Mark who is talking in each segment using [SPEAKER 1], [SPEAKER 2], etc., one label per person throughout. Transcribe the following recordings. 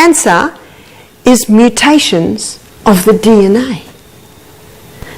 [SPEAKER 1] cancer is mutations of the DNA.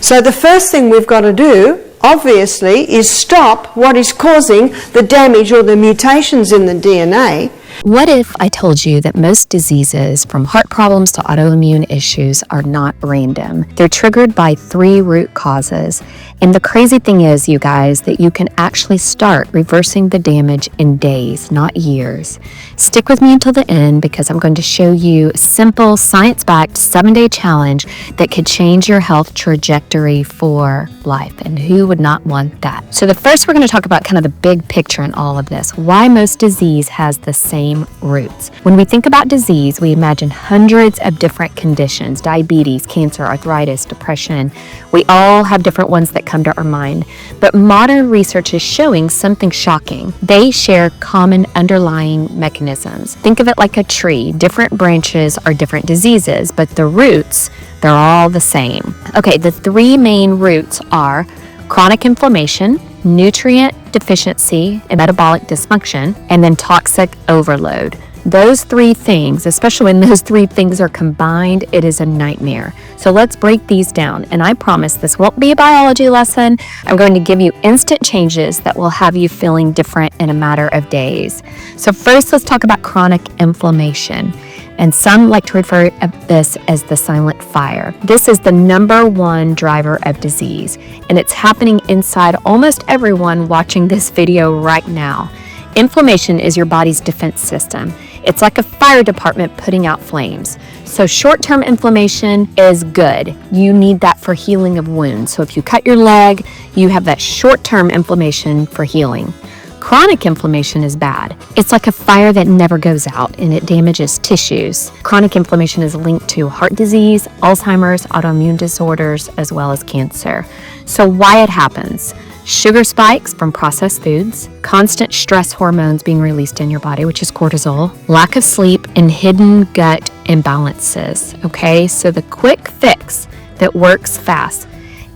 [SPEAKER 1] So the first thing we've got to do, obviously, is stop what is causing the damage or the mutations in the DNA.
[SPEAKER 2] What if I told you that most diseases, from heart problems to autoimmune issues, are not random? They're triggered by 3 root causes. And the crazy thing is, you guys, that you can actually start reversing the damage in days, not years. Stick with me until the end, because I'm going to show you a simple, science-backed 7-day challenge that could change your health trajectory for life. And who would not want that? So the first, we're going to talk about kind of the big picture in all of this. Why most disease has the same roots. When we think about disease, we imagine hundreds of different conditions: diabetes, cancer, arthritis, depression. We all have different ones that come to our mind. But modern research is showing something shocking. They share common underlying mechanisms. Think of it like a tree. Different branches are different diseases, but the roots, they're all the same. Okay, the 3 main roots are chronic inflammation, nutrient deficiency and metabolic dysfunction, and then toxic overload. Those 3 things, especially when those 3 things are combined, it is a nightmare. So let's break these down. And I promise this won't be a biology lesson. I'm going to give you instant changes that will have you feeling different in a matter of days. So first, let's talk about chronic inflammation. And some like to refer to this as the silent fire. This is the #1 driver of disease, and it's happening inside almost everyone watching this video right now. Inflammation is your body's defense system. It's like a fire department putting out flames. So short-term inflammation is good. You need that for healing of wounds. So if you cut your leg, you have that short-term inflammation for healing. Chronic inflammation is bad. It's like a fire that never goes out, and it damages tissues. Chronic inflammation is linked to heart disease, Alzheimer's, autoimmune disorders, as well as cancer. So why it happens? Sugar spikes from processed foods, constant stress hormones being released in your body, which is cortisol, lack of sleep, and hidden gut imbalances. Okay, so the quick fix that works fast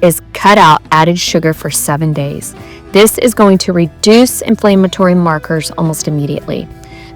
[SPEAKER 2] is cut out added sugar for 7 days. This is going to reduce inflammatory markers almost immediately.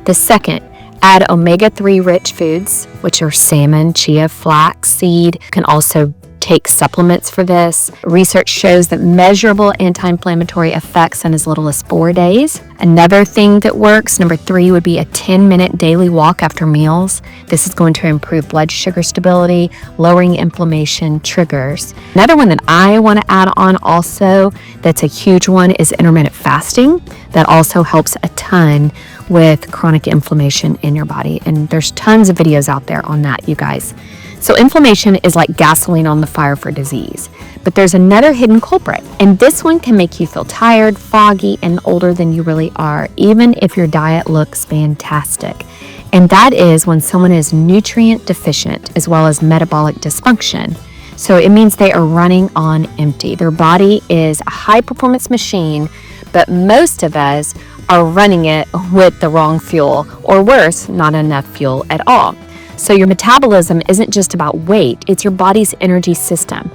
[SPEAKER 2] The second, add omega-3 rich foods, which are salmon, chia, flax, seed. You can also take supplements for this. Research shows that measurable anti-inflammatory effects in as little as 4 days. Another thing that works, number 3, would be a 10-minute daily walk after meals. This is going to improve blood sugar stability, lowering inflammation triggers. Another one that I want to add on also, that's a huge one, is intermittent fasting. That also helps a ton with chronic inflammation in your body. And there's tons of videos out there on that, you guys. So inflammation is like gasoline on the fire for disease. But there's another hidden culprit, and this one can make you feel tired, foggy, and older than you really are, even if your diet looks fantastic. And that is when someone is nutrient deficient as well as metabolic dysfunction. So it means they are running on empty. Their body is a high-performance machine, but most of us are running it with the wrong fuel, or worse, not enough fuel at all. So your metabolism isn't just about weight, it's your body's energy system.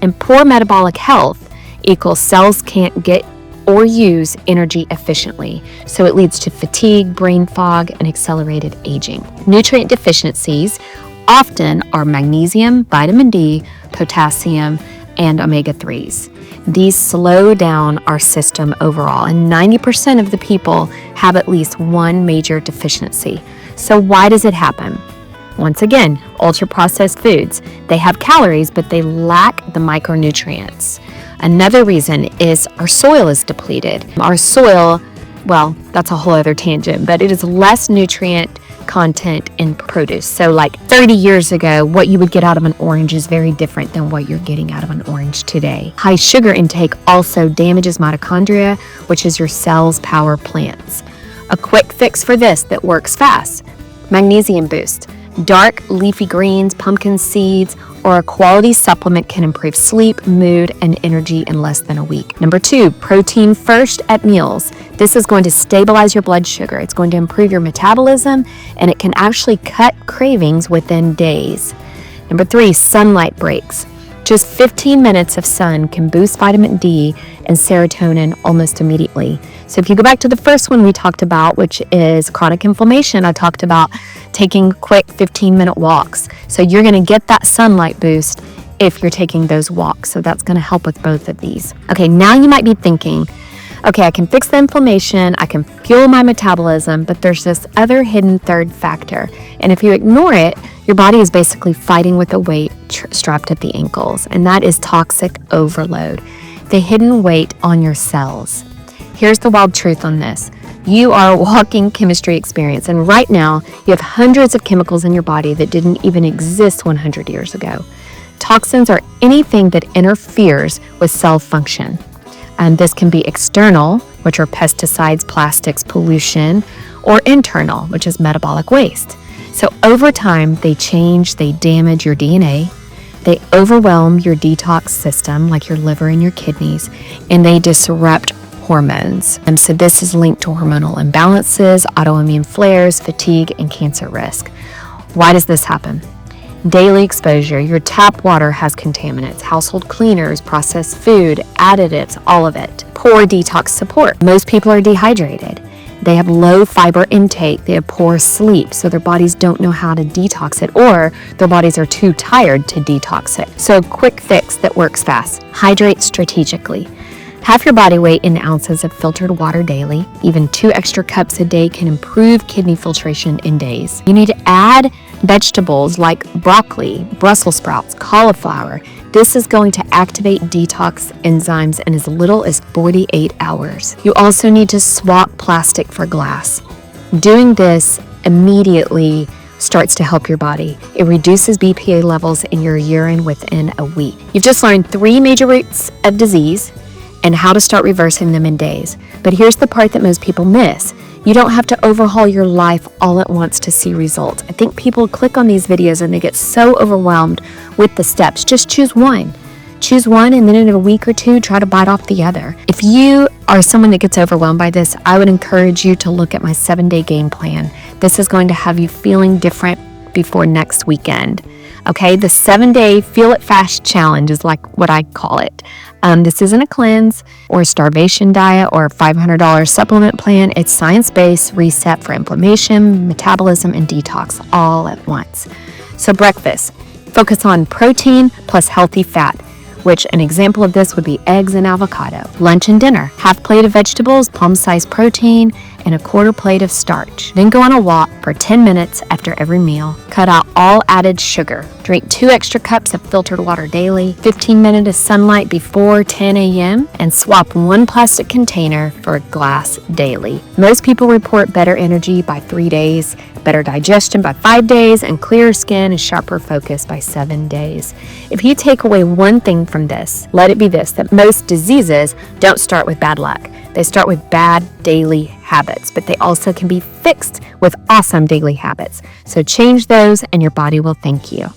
[SPEAKER 2] And poor metabolic health equals cells can't get or use energy efficiently. So it leads to fatigue, brain fog, and accelerated aging. Nutrient deficiencies often are magnesium, vitamin D, potassium, and omega-3s. These slow down our system overall, and 90% of the people have at least one major deficiency. So why does it happen? Once again, ultra-processed foods. They have calories, but they lack the micronutrients. Another reason is our soil is depleted. Our soil, well, that's a whole other tangent, but it is less nutrient content in produce. So like 30 years ago, what you would get out of an orange is very different than what you're getting out of an orange today. High sugar intake also damages mitochondria, which is your cell's power plants. A quick fix for this that works fast: magnesium boost. Dark leafy greens, pumpkin seeds, or a quality supplement can improve sleep, mood, and energy in less than a week. Number 2, protein first at meals. This is going to stabilize your blood sugar. It's going to improve your metabolism, and it can actually cut cravings within days. Number 3, sunlight breaks. Just 15 minutes of sun can boost vitamin D and serotonin almost immediately. So if you go back to the first one we talked about, which is chronic inflammation, I talked about taking quick 15-minute walks. So you're going to get that sunlight boost if you're taking those walks. So that's going to help with both of these. Okay, now you might be thinking, okay, I can fix the inflammation, I can fuel my metabolism, but there's this other hidden third factor. And if you ignore it, your body is basically fighting with a weight strapped at the ankles, and that is toxic overload, the hidden weight on your cells. Here's the wild truth on this. You are a walking chemistry experience, and right now you have hundreds of chemicals in your body that didn't even exist 100 years ago. Toxins are anything that interferes with cell function. And this can be external, which are pesticides, plastics, pollution, or internal, which is metabolic waste. So over time, they change, they damage your DNA, they overwhelm your detox system, like your liver and your kidneys, and they disrupt hormones. And so this is linked to hormonal imbalances, autoimmune flares, fatigue, and cancer risk. Why does this happen? Daily exposure. Your tap water has contaminants, household cleaners, processed food, additives, all of it. Poor detox support. Most people are dehydrated. They have low fiber intake. They have poor sleep, so their bodies don't know how to detox it, or their bodies are too tired to detox it. So a quick fix that works fast. Hydrate strategically. Half your body weight in ounces of filtered water daily. Even 2 extra cups a day can improve kidney filtration in days. You need to add vegetables like broccoli, Brussels sprouts, cauliflower. This is going to activate detox enzymes in as little as 48 hours. You also need to swap plastic for glass. Doing this immediately starts to help your body. It reduces BPA levels in your urine within a week. You've just learned 3 major roots of disease and how to start reversing them in days. But here's the part that most people miss. You don't have to overhaul your life all at once to see results. I think people click on these videos and they get so overwhelmed with the steps. Just choose one. Choose one, and then in a week or 2, try to bite off the other. If you are someone that gets overwhelmed by this, I would encourage you to look at my 7-day game plan. This is going to have you feeling different before next weekend. Okay, the 7-day Feel It Fast challenge is like what I call it. This isn't a cleanse or a starvation diet or a $500 supplement plan. It's science-based reset for inflammation, metabolism, and detox all at once. So breakfast, focus on protein plus healthy fat, which an example of this would be eggs and avocado. Lunch and dinner, half plate of vegetables, palm-sized protein, and a quarter plate of starch. Then go on a walk for 10 minutes after every meal. Cut out all added sugar. Drink 2 extra cups of filtered water daily, 15 minutes of sunlight before 10 a.m., and swap 1 plastic container for a glass daily. Most people report better energy by 3 days, better digestion by 5 days, and clearer skin and sharper focus by 7 days. If you take away one thing from this, let it be this, that most diseases don't start with bad luck. They start with bad daily habits, but they also can be fixed with awesome daily habits. So change those and your body will thank you.